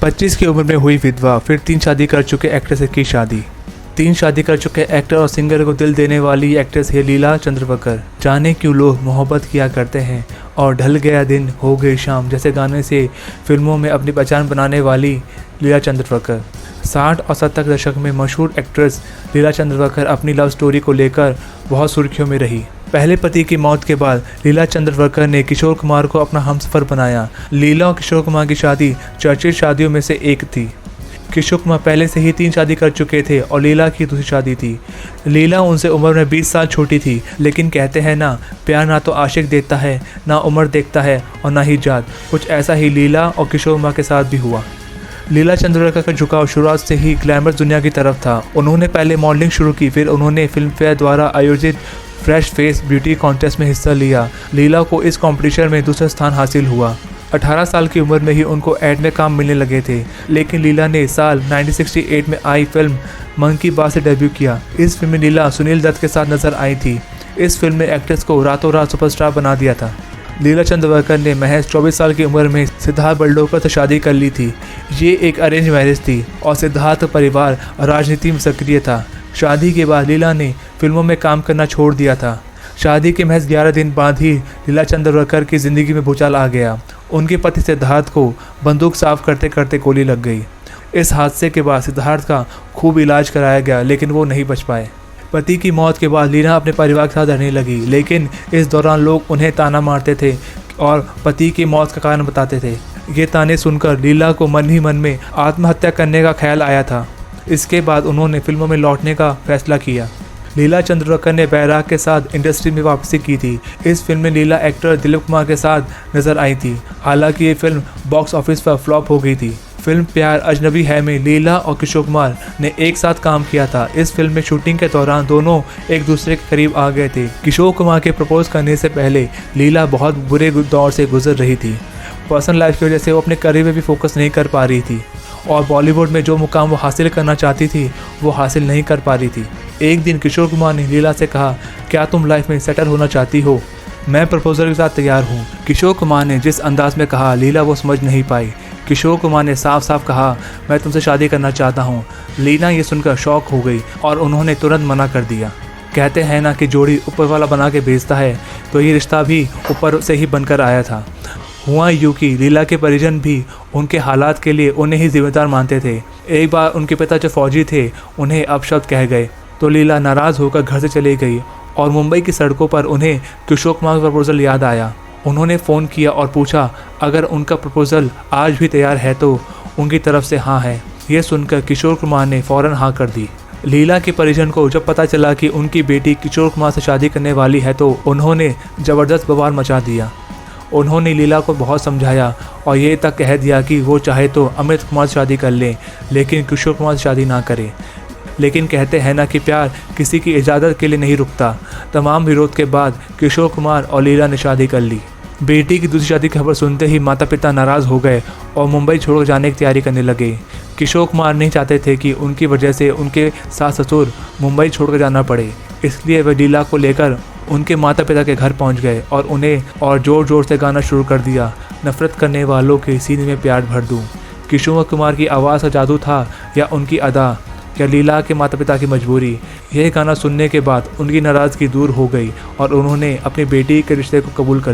25 की उम्र में हुई विधवा, फिर 3 शादी कर चुके एक्ट्रेस की शादी। 3 शादी कर चुके एक्टर और सिंगर को दिल देने वाली एक्ट्रेस है लीला चंद्रवकर। जाने क्यों लोग मोहब्बत किया करते हैं और ढल गया दिन हो गई शाम जैसे गाने से फिल्मों में अपनी पहचान बनाने वाली लीला चंद्रवकर। 60 और 70 के दशक में मशहूर एक्ट्रेस लीला चंद्रवकर अपनी लव स्टोरी को लेकर बहुत सुर्खियों में रही। पहले पति की मौत के बाद लीला चंद्रवकर ने किशोर कुमार को अपना हमसफर बनाया। लीला और किशोर कुमार की शादी चर्चित शादियों में से एक थी। किशोर कुमार पहले से ही 3 शादी कर चुके थे और लीला की दूसरी शादी थी। लीला उनसे उम्र में 20 साल छोटी थी, लेकिन कहते हैं ना, प्यार ना तो आशिक देखता है, ना उम्र देखता है और ना ही जात। कुछ ऐसा ही लीला और किशोर कुमार के साथ भी हुआ। लीला चंद्रवकर का झुकाव शुरुआत से ही ग्लैमरस दुनिया की तरफ था। उन्होंने पहले मॉडलिंग शुरू की, फिर उन्होंने फिल्म फेयर द्वारा आयोजित फ्रेश फेस ब्यूटी कॉन्टेस्ट में हिस्सा लिया। लीला को इस कॉम्पिटिशन में दूसरा स्थान हासिल हुआ। 18 साल की उम्र में ही उनको एड में काम मिलने लगे थे, लेकिन लीला ने साल 1968 में आई फिल्म मंकी बात से डेब्यू किया। इस फिल्म में लीला सुनील दत्त के साथ नजर आई थी। इस फिल्म में एक्ट्रेस को रातों रात सुपरस्टार बना दिया था। लीला चंद्रवकर ने महज 24 साल की उम्र में सिद्धार्थ बल्डोकर से शादी कर ली थी। ये एक अरेंज मैरिज थी और सिद्धार्थ परिवार राजनीति में सक्रिय था। शादी के बाद लीला ने फिल्मों में काम करना छोड़ दिया था। शादी के महज 11 दिन बाद ही लीला चंद्रवकर की ज़िंदगी में भूचाल आ गया। उनके पति सिद्धार्थ को बंदूक साफ करते करते गोली लग गई। इस हादसे के बाद सिद्धार्थ का खूब इलाज कराया गया, लेकिन वो नहीं बच पाए। पति की मौत के बाद लीला अपने परिवार के साथ रहने लगी, लेकिन इस दौरान लोग उन्हें ताना मारते थे और पति की मौत का कारण बताते थे। ये ताने सुनकर लीला को मन ही मन में आत्महत्या करने का ख्याल आया था। इसके बाद उन्होंने फिल्मों में लौटने का फैसला किया। लीला चंद्रवकर ने बैराग के साथ इंडस्ट्री में वापसी की थी। इस फिल्म में लीला एक्टर दिलीप कुमार के साथ नजर आई थी। हालांकि ये फिल्म बॉक्स ऑफिस पर फ्लॉप हो गई थी। फिल्म प्यार अजनबी है में लीला और किशोर कुमार ने एक साथ काम किया था। इस फिल्म में शूटिंग के दौरान दोनों एक दूसरे के करीब आ गए थे। किशोर कुमार के प्रपोज करने से पहले लीला बहुत बुरे दौर से गुजर रही थी। पर्सनल लाइफ की वजह से वो अपने करियर में भी फोकस नहीं कर पा रही थी और बॉलीवुड में जो मुकाम वो हासिल करना चाहती थी वो हासिल नहीं कर पा रही थी। एक दिन किशोर कुमार ने लीला से कहा, क्या तुम लाइफ में सेटल होना चाहती हो? मैं प्रपोजल के साथ तैयार हूँ। किशोर कुमार ने जिस अंदाज में कहा, लीला वो समझ नहीं पाई। किशोर कुमार ने साफ साफ कहा, मैं तुमसे शादी करना चाहता हूँ। लीला ये सुनकर शॉक हो गई और उन्होंने तुरंत मना कर दिया। कहते हैं ना कि जोड़ी ऊपर वाला बना के भेजता है, तो ये रिश्ता भी ऊपर से ही बनकर आया था। हुआ यूं कि लीला के परिजन भी उनके हालात के लिए उन्हें ही जिम्मेदार मानते थे। एक बार उनके पिता जो फौजी थे उन्हें अपशब्द कह गए, तो लीला नाराज़ होकर घर से चली गई और मुंबई की सड़कों पर उन्हें किशोर कुमार का प्रपोजल याद आया। उन्होंने फ़ोन किया और पूछा अगर उनका प्रपोजल आज भी तैयार है तो उनकी तरफ से हाँ है। ये सुनकर किशोर कुमार ने फ़ौरन हाँ कर दी। लीला के परिजन को जब पता चला कि उनकी बेटी किशोर कुमार से शादी करने वाली है तो उन्होंने ज़बरदस्त बवाल मचा दिया। उन्होंने लीला को बहुत समझाया और ये तक कह दिया कि वो चाहे तो अमित कुमार से शादी कर ले, लेकिन किशोर कुमार से शादी ना करे। लेकिन कहते हैं ना कि प्यार किसी की इजाज़त के लिए नहीं रुकता। तमाम विरोध के बाद किशोर कुमार और लीला ने शादी कर ली। बेटी की दूसरी शादी की खबर सुनते ही माता पिता नाराज़ हो गए और मुंबई छोड़कर जाने की तैयारी करने लगे। किशोर कुमार नहीं चाहते थे कि उनकी वजह से उनके सास ससुर मुंबई छोड़कर जाना पड़े, इसलिए वे लीला को लेकर उनके माता पिता के घर पहुंच गए और उन्हें और ज़ोर ज़ोर से गाना शुरू कर दिया, नफ़रत करने वालों के सीने में प्यार भर दूँ। किशोर कुमार की आवाज़ का जादू था या उनकी अदा या लीला के माता पिता की मजबूरी? यह गाना सुनने के बाद उनकी नाराज़गी दूर हो गई और उन्होंने अपनी बेटी के रिश्ते को कबूल कर लिया।